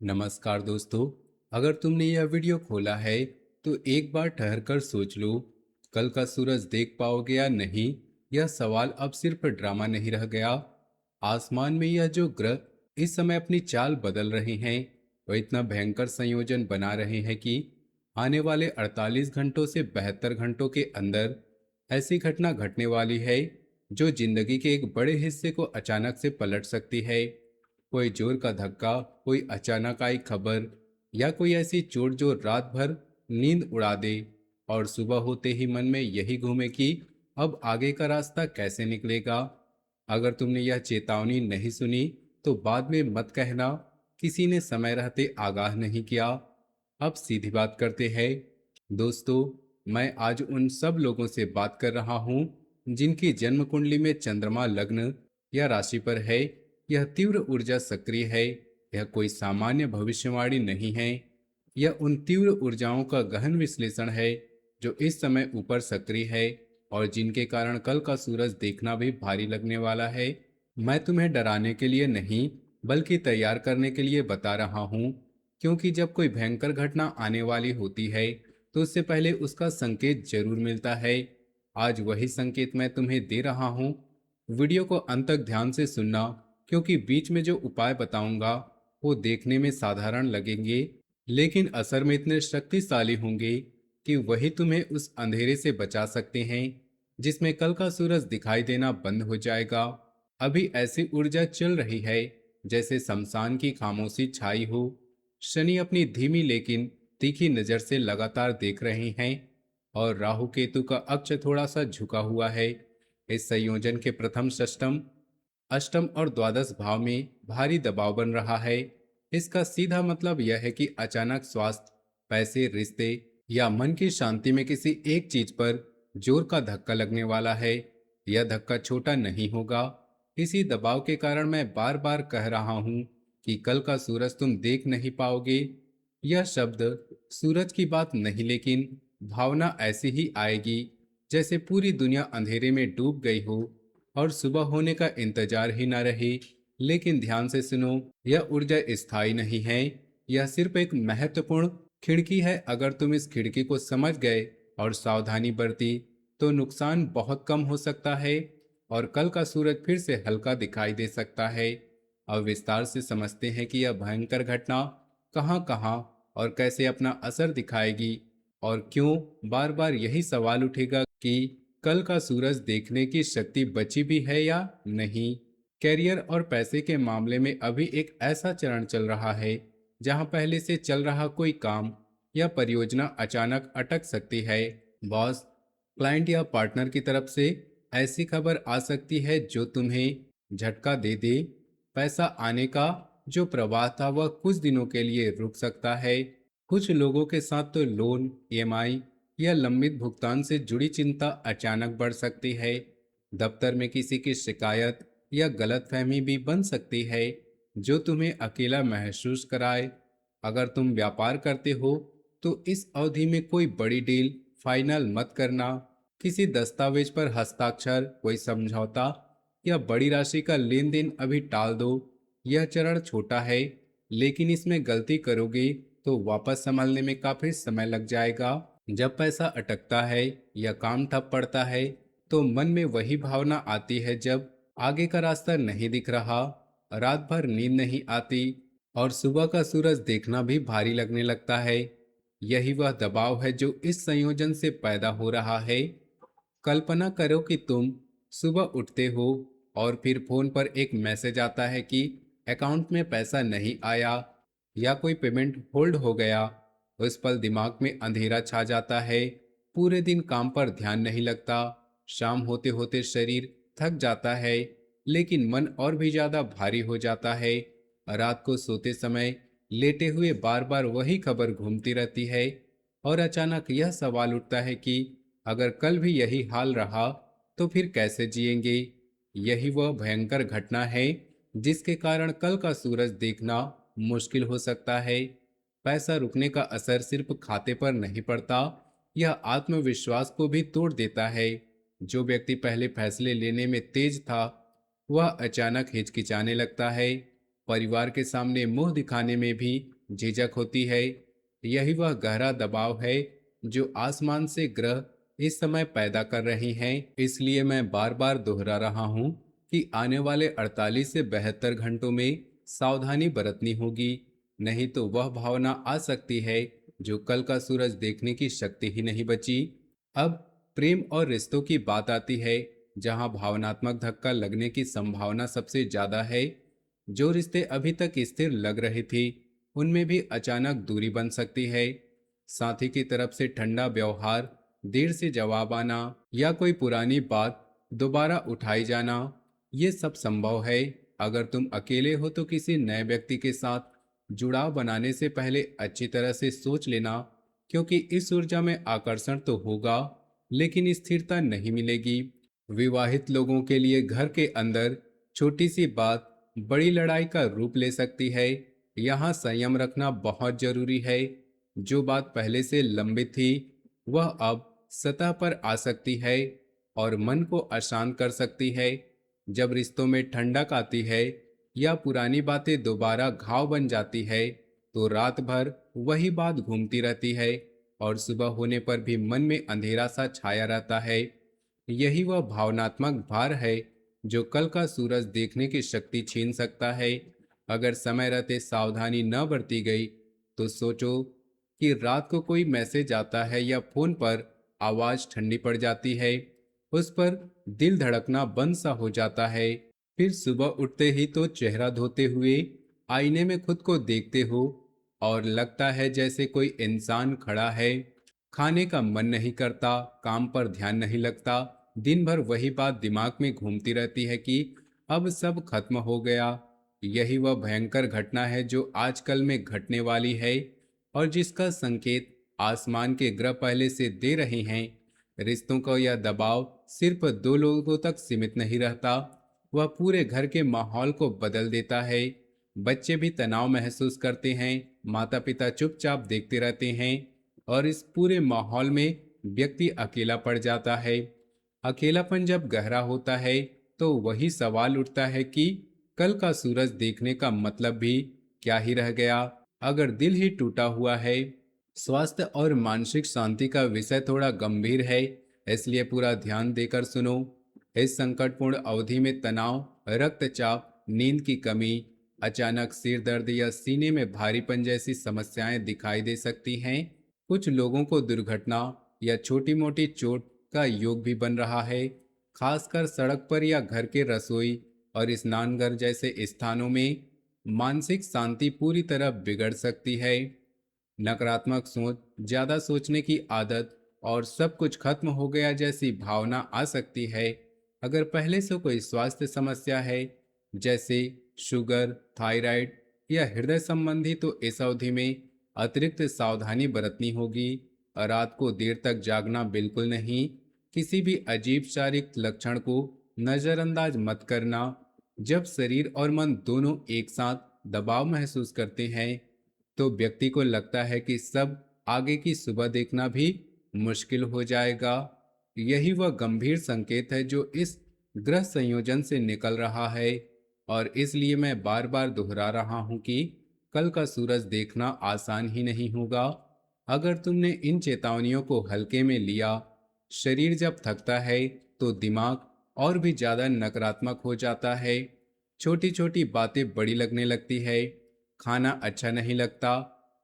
नमस्कार दोस्तों। अगर तुमने यह वीडियो खोला है तो एक बार ठहरकर सोच लो, कल का सूरज देख पाओगे या नहीं। यह सवाल अब सिर्फ ड्रामा नहीं रह गया। आसमान में यह जो ग्रह इस समय अपनी चाल बदल रहे हैं, वह इतना भयंकर संयोजन बना रहे हैं कि आने वाले 48 घंटों से 72 घंटों के अंदर ऐसी घटना घटने वाली है जो जिंदगी के एक बड़े हिस्से को अचानक से पलट सकती है। कोई जोर का धक्का, कोई अचानक आई खबर, या कोई ऐसी चोट जो रात भर नींद उड़ा दे और सुबह होते ही मन में यही घूमे कि अब आगे का रास्ता कैसे निकलेगा। अगर तुमने यह चेतावनी नहीं सुनी तो बाद में मत कहना किसी ने समय रहते आगाह नहीं किया। अब सीधी बात करते हैं। दोस्तों, मैं आज उन सब लोगों से बात कर रहा हूँ जिनकी जन्म कुंडली में चंद्रमा लग्न या राशि पर है। यह तीव्र ऊर्जा सक्रिय है। यह कोई सामान्य भविष्यवाणी नहीं है। यह उन तीव्र ऊर्जाओं का गहन विश्लेषण है जो इस समय ऊपर सक्रिय है और जिनके कारण कल का सूरज देखना भी भारी लगने वाला है। मैं तुम्हें डराने के लिए नहीं, बल्कि तैयार करने के लिए बता रहा हूँ, क्योंकि जब कोई भयंकर घटना आने वाली होती है तो उससे पहले उसका संकेत जरूर मिलता है। आज वही संकेत मैं तुम्हें दे रहा हूँ। वीडियो को अंत तक ध्यान से सुनना, क्योंकि बीच में जो उपाय बताऊंगा वो देखने में साधारण लगेंगे, लेकिन असर में इतने शक्तिशाली होंगे कि वही तुम्हें उस अंधेरे से बचा सकते हैं जिसमें कल का सूरज दिखाई देना बंद हो जाएगा। अभी ऐसी ऊर्जा चल रही है जैसे शमशान की खामोशी छाई हो। शनि अपनी धीमी लेकिन तीखी नजर से लगातार देख रहे हैं और राहु केतु का अक्ष थोड़ा सा झुका हुआ है। इस संयोजन के प्रथम, षष्टम, अष्टम और द्वादश भाव में भारी दबाव बन रहा है। इसका सीधा मतलब यह है कि अचानक स्वास्थ्य, पैसे, रिश्ते या मन की शांति में किसी एक चीज पर जोर का धक्का लगने वाला है। यह धक्का छोटा नहीं होगा। इसी दबाव के कारण मैं बार बार कह रहा हूं कि कल का सूरज तुम देख नहीं पाओगे। यह शब्द सूरज की बात नहीं, लेकिन भावना ऐसी ही आएगी जैसे पूरी दुनिया अंधेरे में डूब गई हो और सुबह होने का इंतजार ही ना रहे। लेकिन ध्यान से सुनो, यह ऊर्जा स्थायी नहीं है। यह सिर्फ एक महत्वपूर्ण खिड़की है। अगर तुम इस खिड़की को समझ गए और सावधानी बरती तो नुकसान बहुत कम हो सकता है और कल का सूरज फिर से हल्का दिखाई दे सकता है। अब विस्तार से समझते हैं कि यह भयंकर घटना कहाँ कहाँ और कैसे अपना असर दिखाएगी, और क्यों बार बार यही सवाल उठेगा कि कल का सूरज देखने की शक्ति बची भी है या नहीं। कैरियर और पैसे के मामले में अभी एक ऐसा चरण चल रहा है जहां पहले से चल रहा कोई काम या परियोजना अचानक अटक सकती है। बॉस, क्लाइंट या पार्टनर की तरफ से ऐसी खबर आ सकती है जो तुम्हें झटका दे दे। पैसा आने का जो प्रवाह था वह कुछ दिनों के लिए रुक सकता है। कुछ लोगों के साथ तो लोन, ईएमआई या लंबित भुगतान से जुड़ी चिंता अचानक बढ़ सकती है। दफ्तर में किसी की शिकायत या गलतफहमी भी बन सकती है जो तुम्हें अकेला महसूस कराए। अगर तुम व्यापार करते हो तो इस अवधि में कोई बड़ी डील फाइनल मत करना। किसी दस्तावेज पर हस्ताक्षर, कोई समझौता या बड़ी राशि का लेन देन अभी टाल दो। यह चरण छोटा है, लेकिन इसमें गलती करोगे तो वापस संभलने में काफी समय लग जाएगा। जब पैसा अटकता है या काम ठप पड़ता है तो मन में वही भावना आती है जब आगे का रास्ता नहीं दिख रहा, रात भर नींद नहीं आती और सुबह का सूरज देखना भी भारी लगने लगता है। यही वह दबाव है जो इस संयोजन से पैदा हो रहा है। कल्पना करो कि तुम सुबह उठते हो और फिर फोन पर एक मैसेज आता है कि अकाउंट में पैसा नहीं आया या कोई पेमेंट होल्ड हो गया। उस पल दिमाग में अंधेरा छा जाता है। पूरे दिन काम पर ध्यान नहीं लगता। शाम होते होते शरीर थक जाता है, लेकिन मन और भी ज्यादा भारी हो जाता है। रात को सोते समय लेटे हुए बार बार वही खबर घूमती रहती है और अचानक यह सवाल उठता है कि अगर कल भी यही हाल रहा तो फिर कैसे जिएंगे। यही वह भयंकर घटना है जिसके कारण कल का सूरज देखना मुश्किल हो सकता है। पैसा रुकने का असर सिर्फ खाते पर नहीं पड़ता, यह आत्मविश्वास को भी तोड़ देता है। जो व्यक्ति पहले फैसले लेने में तेज था वह अचानक हिचकिचाने लगता है परिवार के सामने मुंह दिखाने में भी झिझक होती है। यही वह गहरा दबाव है जो आसमान से ग्रह इस समय पैदा कर रहे हैं। इसलिए मैं बार बार दोहरा रहा हूं कि आने वाले 48 से 72 घंटों में सावधानी बरतनी होगी, नहीं तो वह भावना आ सकती है जो कल का सूरज देखने की शक्ति ही नहीं बची। अब प्रेम और रिश्तों की बात आती है, जहां भावनात्मक धक्का लगने की संभावना सबसे ज्यादा है। जो रिश्ते अभी तक स्थिर लग रहे थे, उनमें भी अचानक दूरी बन सकती है। साथी की तरफ से ठंडा व्यवहार, देर से जवाब आना या कोई पुरानी बात दोबारा उठाई जाना, ये सब संभव है। अगर तुम अकेले हो तो किसी नए व्यक्ति के साथ जुड़ाव बनाने से पहले अच्छी तरह से सोच लेना, क्योंकि इस ऊर्जा में आकर्षण तो होगा लेकिन स्थिरता नहीं मिलेगी। विवाहित लोगों के लिए घर के अंदर छोटी सी बात बड़ी लड़ाई का रूप ले सकती है। यहाँ संयम रखना बहुत जरूरी है। जो बात पहले से लंबित थी, वह अब सतह पर आ सकती है और मन को अशांत कर सकती है। जब रिश्तों में ठंडक आती है या पुरानी बातें दोबारा घाव बन जाती है, तो रात भर वही बात घूमती रहती है और सुबह होने पर भी मन में अंधेरा सा छाया रहता है। यही वह भावनात्मक भार है जो कल का सूरज देखने की शक्ति छीन सकता है। अगर समय रहते सावधानी न बरती गई, तो सोचो कि रात को कोई मैसेज आता है या फोन पर आवाज ठंडी पड़ जाती है, उस पर दिल धड़कना बंद सा हो जाता है। फिर सुबह उठते ही तो चेहरा धोते हुए आईने में खुद को देखते हो और लगता है जैसे कोई इंसान खड़ा है। खाने का मन नहीं करता, काम पर ध्यान नहीं लगता, दिन भर वही बात दिमाग में घूमती रहती है कि अब सब खत्म हो गया। यही वह भयंकर घटना है जो आजकल में घटने वाली है और जिसका संकेत आसमान के ग्रह पहले से दे रहे हैं। रिश्तों का यह दबाव सिर्फ दो लोगों तक सीमित नहीं रहता, वह पूरे घर के माहौल को बदल देता है। बच्चे भी तनाव महसूस करते हैं, माता पिता चुपचाप देखते रहते हैं और इस पूरे माहौल में व्यक्ति अकेला पड़ जाता है। अकेलापन जब गहरा होता है, तो वही सवाल उठता है कि कल का सूरज देखने का मतलब भी क्या ही रह गया अगर दिल ही टूटा हुआ है। स्वास्थ्य और मानसिक शांति का विषय थोड़ा गंभीर है, इसलिए पूरा ध्यान देकर सुनो। इस संकटपूर्ण अवधि में तनाव, रक्तचाप, नींद की कमी, अचानक सिर दर्द या सीने में भारीपन जैसी समस्याएं दिखाई दे सकती हैं। कुछ लोगों को दुर्घटना या छोटी मोटी चोट का योग भी बन रहा है, खासकर सड़क पर या घर के रसोई और स्नानघर जैसे स्थानों में। मानसिक शांति पूरी तरह बिगड़ सकती है। नकारात्मक सोच, ज्यादा सोचने की आदत और सब कुछ खत्म हो गया जैसी भावना आ सकती है। अगर पहले से कोई स्वास्थ्य समस्या है, जैसे शुगर, थायराइड या हृदय संबंधी, तो इस अवधि में अतिरिक्त सावधानी बरतनी होगी। रात को देर तक जागना बिल्कुल नहीं। किसी भी अजीब शारीरिक लक्षण को नजरअंदाज मत करना। जब शरीर और मन दोनों एक साथ दबाव महसूस करते हैं, तो व्यक्ति को लगता है कि सब आगे की सुबह देखना भी मुश्किल हो जाएगा। यही वह गंभीर संकेत है जो इस ग्रह संयोजन से निकल रहा है और इसलिए मैं बार बार दोहरा रहा हूं कि कल का सूरज देखना आसान ही नहीं होगा। अगर तुमने इन चेतावनियों को हल्के में लिया, शरीर जब थकता है तो दिमाग और भी ज्यादा नकारात्मक हो जाता है। छोटी छोटी बातें बड़ी लगने लगती है, खाना अच्छा नहीं लगता,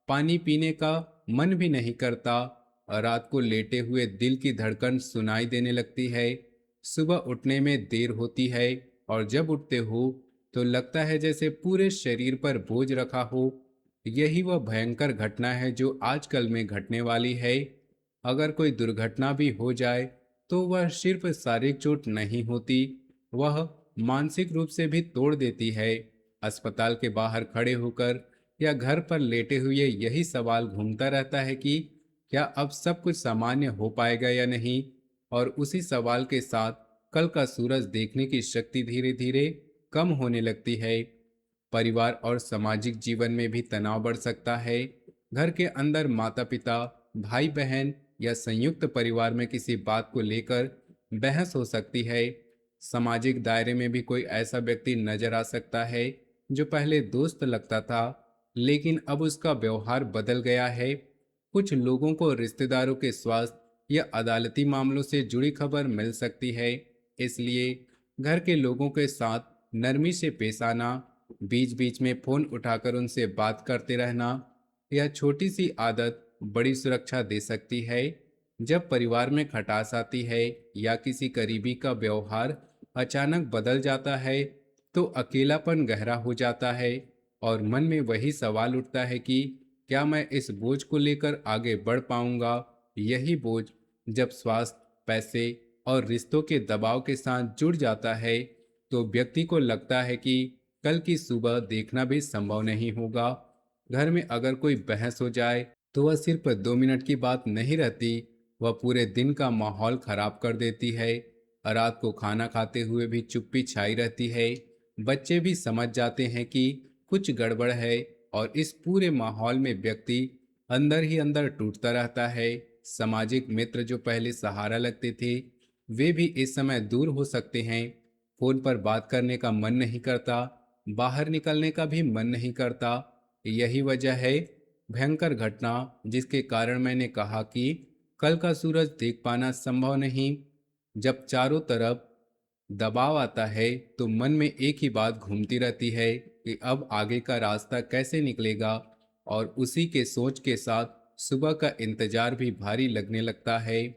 पानी पीने का मन भी नहीं करता, और रात को लेटे हुए दिल की धड़कन सुनाई देने लगती है। सुबह उठने में देर होती है और जब उठते हो तो लगता है जैसे पूरे शरीर पर बोझ रखा हो। यही वह भयंकर घटना है जो आजकल में घटने वाली है। अगर कोई दुर्घटना भी हो जाए, तो वह सिर्फ शारीरिक चोट नहीं होती, वह मानसिक रूप से भी तोड़ देती है। अस्पताल के बाहर खड़े होकर या घर पर लेटे हुए यही सवाल घूमता रहता है कि क्या अब सब कुछ सामान्य हो पाएगा या नहीं। और उसी सवाल के साथ कल का सूरज देखने की शक्ति धीरे धीरे कम होने लगती है। परिवार और सामाजिक जीवन में भी तनाव बढ़ सकता है। घर के अंदर माता पिता, भाई बहन या संयुक्त परिवार में किसी बात को लेकर बहस हो सकती है। सामाजिक दायरे में भी कोई ऐसा व्यक्ति नजर आ सकता है जो पहले दोस्त लगता था, लेकिन अब उसका व्यवहार बदल गया है। कुछ लोगों को रिश्तेदारों के स्वास्थ्य या अदालती मामलों से जुड़ी खबर मिल सकती है, इसलिए घर के लोगों के साथ नरमी से पेश आना, बीच बीच में फोन उठाकर उनसे बात करते रहना, यह छोटी सी आदत बड़ी सुरक्षा दे सकती है। जब परिवार में खटास आती है या किसी करीबी का व्यवहार अचानक बदल जाता है, तो अकेलापन गहरा हो जाता है और मन में वही सवाल उठता है कि क्या मैं इस बोझ को लेकर आगे बढ़ पाऊंगा। यही बोझ जब स्वास्थ्य, पैसे और रिश्तों के दबाव के साथ जुड़ जाता है, तो व्यक्ति को लगता है कि कल की सुबह देखना भी संभव नहीं होगा। घर में अगर कोई बहस हो जाए, तो वह सिर्फ 2 मिनट की बात नहीं रहती, वह पूरे दिन का माहौल खराब कर देती है। रात को खाना खाते हुए भी चुप्पी छाई रहती है। बच्चे भी समझ जाते हैं कि कुछ गड़बड़ है और इस पूरे माहौल में व्यक्ति अंदर ही अंदर टूटता रहता है। सामाजिक मित्र जो पहले सहारा लगते थे, वे भी इस समय दूर हो सकते हैं। फोन पर बात करने का मन नहीं करता, बाहर निकलने का भी मन नहीं करता। यही वजह है भयंकर घटना जिसके कारण मैंने कहा कि कल का सूरज देख पाना संभव नहीं। जब चारों तरफ दबाव आता है, तो मन में एक ही बात घूमती रहती है कि अब आगे का रास्ता कैसे निकलेगा, और उसी के सोच के साथ सुबह का इंतजार भी भारी लगने लगता है।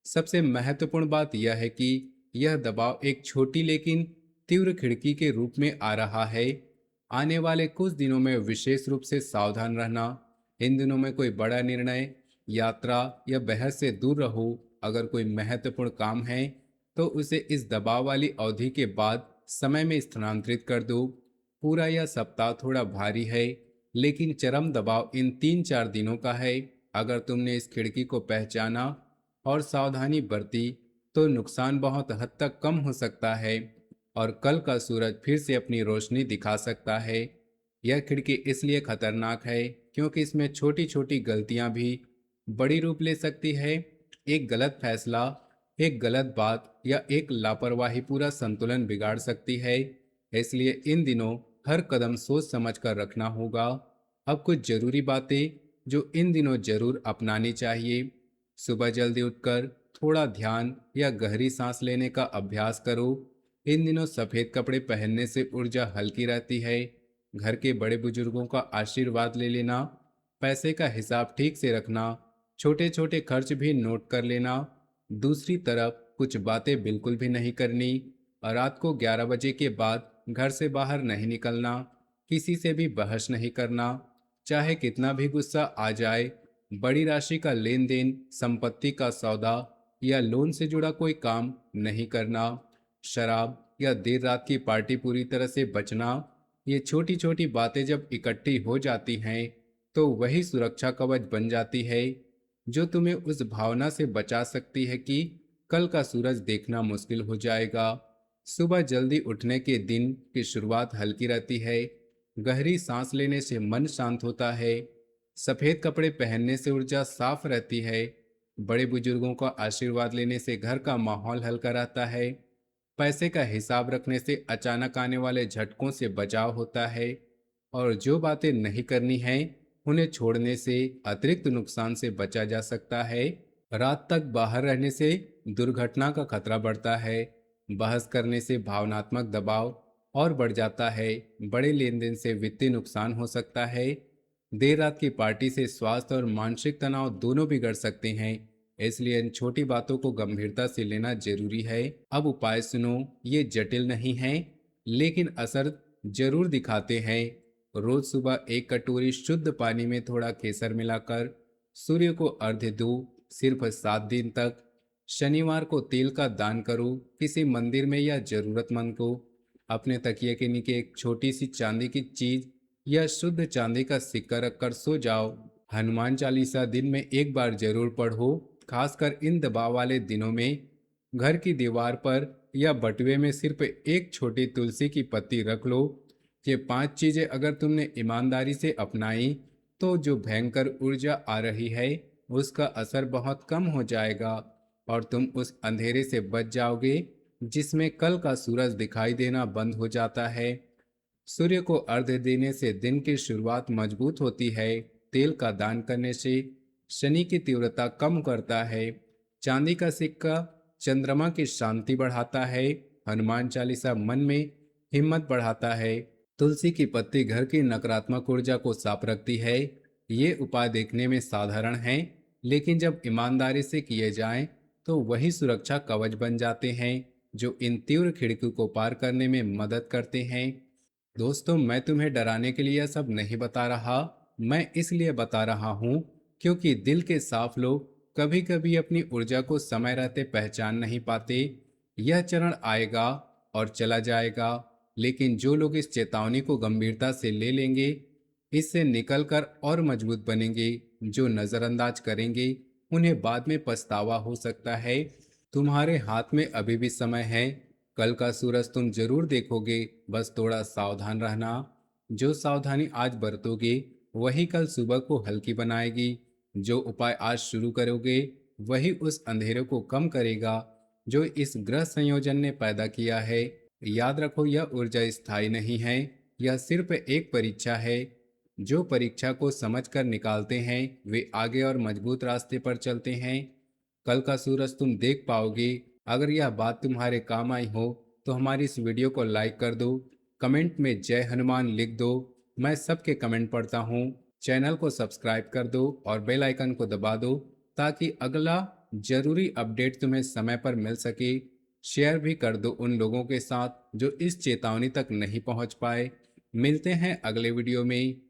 सबसे महत्वपूर्ण बात यह है कि यह दबाव एक छोटी लेकिन तीव्र खिड़की के रूप में आ रहा है। आने वाले कुछ दिनों में विशेष रूप से सावधान रहना। इन दिनों में कोई बड़ा निर्णय, यात्रा या बहस से दूर रहो। अगर कोई महत्वपूर्ण काम है, तो उसे इस दबाव वाली अवधि के बाद समय में स्थानांतरित कर दो। पूरा यह सप्ताह थोड़ा भारी है, लेकिन चरम दबाव इन 3-4 दिनों का है। अगर तुमने इस खिड़की को पहचाना और सावधानी बरती, तो नुकसान बहुत हद तक कम हो सकता है और कल का सूरज फिर से अपनी रोशनी दिखा सकता है। यह खिड़की इसलिए खतरनाक है क्योंकि इसमें छोटी छोटी गलतियां भी बड़ी रूप ले सकती है। एक गलत फैसला, एक गलत बात या एक लापरवाही पूरा संतुलन बिगाड़ सकती है। इसलिए इन दिनों हर कदम सोच समझ कर रखना होगा। अब कुछ जरूरी बातें जो इन दिनों जरूर अपनानी चाहिए। सुबह जल्दी उठकर थोड़ा ध्यान या गहरी सांस लेने का अभ्यास करो। इन दिनों सफेद कपड़े पहनने से ऊर्जा हल्की रहती है। घर के बड़े बुजुर्गों का आशीर्वाद ले लेना, पैसे का हिसाब ठीक से रखना, छोटे छोटे खर्च भी नोट कर लेना। दूसरी तरफ कुछ बातें बिल्कुल भी नहीं करनी, और रात को 11 बजे के बाद घर से बाहर नहीं निकलना, किसी से भी बहस नहीं करना, चाहे कितना भी गुस्सा आ जाए। बड़ी राशि का लेन देन, संपत्ति का सौदा या लोन से जुड़ा कोई काम नहीं करना। शराब या देर रात की पार्टी पूरी तरह से बचना। ये छोटी छोटी बातें जब इकट्ठी हो जाती हैं, तो वही सुरक्षा कवच बन जाती है जो तुम्हें उस भावना से बचा सकती है कि कल का सूरज देखना मुश्किल हो जाएगा। सुबह जल्दी उठने के दिन की शुरुआत हल्की रहती है। गहरी सांस लेने से मन शांत होता है। सफेद कपड़े पहनने से ऊर्जा साफ रहती है। बड़े बुजुर्गों का आशीर्वाद लेने से घर का माहौल हल्का रहता है। पैसे का हिसाब रखने से अचानक आने वाले झटकों से बचाव होता है। और जो बातें नहीं करनी है, उन्हें छोड़ने से अतिरिक्त नुकसान से बचा जा सकता है। रात तक बाहर रहने से दुर्घटना का खतरा बढ़ता है। बहस करने से भावनात्मक दबाव और बढ़ जाता है। बड़े लेन देन से वित्तीय नुकसान हो सकता है। देर रात की पार्टी से स्वास्थ्य और मानसिक तनाव दोनों बिगड़ सकते हैं। इसलिए इन छोटी बातों को गंभीरता से लेना जरूरी है। अब उपाय सुनो, ये जटिल नहीं है, लेकिन असर जरूर दिखाते हैं। रोज सुबह एक कटोरी शुद्ध पानी में थोड़ा केसर मिलाकर सूर्य को अर्घ्य दो, सिर्फ 7 दिन तक। शनिवार को तेल का दान करो किसी मंदिर में या जरूरतमंद को। अपने तकिए के नीचे एक छोटी सी चांदी की चीज या शुद्ध चांदी का सिक्का रखकर सो जाओ। हनुमान चालीसा दिन में एक बार जरूर पढ़ो, खासकर इन दबाव वाले दिनों में। घर की दीवार पर या बटुए में सिर्फ एक छोटी तुलसी की पत्ती रख लो। ये 5 चीजें अगर तुमने ईमानदारी से अपनाई, तो जो भयंकर ऊर्जा आ रही है उसका असर बहुत कम हो जाएगा और तुम उस अंधेरे से बच जाओगे जिसमें कल का सूरज दिखाई देना बंद हो जाता है। सूर्य को अर्घ्य देने से दिन की शुरुआत मजबूत होती है। तेल का दान करने से शनि की तीव्रता कम करता है। चांदी का सिक्का चंद्रमा की शांति बढ़ाता है। हनुमान चालीसा मन में हिम्मत बढ़ाता है। तुलसी की पत्ती घर की नकारात्मक ऊर्जा को साफ रखती है। ये उपाय देखने में साधारण हैं, लेकिन जब ईमानदारी से किए जाएं, तो वही सुरक्षा कवच बन जाते हैं, जो इन तीव्र खिड़की को पार करने में मदद करते हैं। दोस्तों, मैं तुम्हें डराने के लिए यह सब नहीं बता रहा। मैं इसलिए बता रहा हूँ क्योंकि दिल के साफ लोग कभी कभी अपनी ऊर्जा को समय रहते पहचान नहीं पाते। यह चरण आएगा और चला जाएगा, लेकिन जो लोग इस चेतावनी को गंभीरता से ले लेंगे, इससे निकलकर और मजबूत बनेंगे। जो नजरअंदाज करेंगे, उन्हें बाद में पछतावा हो सकता है। तुम्हारे हाथ में अभी भी समय है। कल का सूरज तुम जरूर देखोगे, बस थोड़ा सावधान रहना। जो सावधानी आज बरतोगे, वही कल सुबह को हल्की बनाएगी। जो उपाय आज शुरू करोगे, वही उस अंधेरे को कम करेगा जो इस ग्रह संयोजन ने पैदा किया है। याद रखो, यह ऊर्जा स्थायी नहीं है, यह सिर्फ एक परीक्षा है। जो परीक्षा को समझकर निकालते हैं, वे आगे और मजबूत रास्ते पर चलते हैं। कल का सूरज तुम देख पाओगे। अगर यह बात तुम्हारे काम आई हो, तो हमारी इस वीडियो को लाइक कर दो। कमेंट में जय हनुमान लिख दो। मैं सबके कमेंट पढ़ता हूँ। चैनल को सब्सक्राइब कर दो और बेल आइकन को दबा दो, ताकि अगला जरूरी अपडेट तुम्हें समय पर मिल सके। शेयर भी कर दो उन लोगों के साथ जो इस चेतावनी तक नहीं पहुंच पाए। मिलते हैं अगले वीडियो में।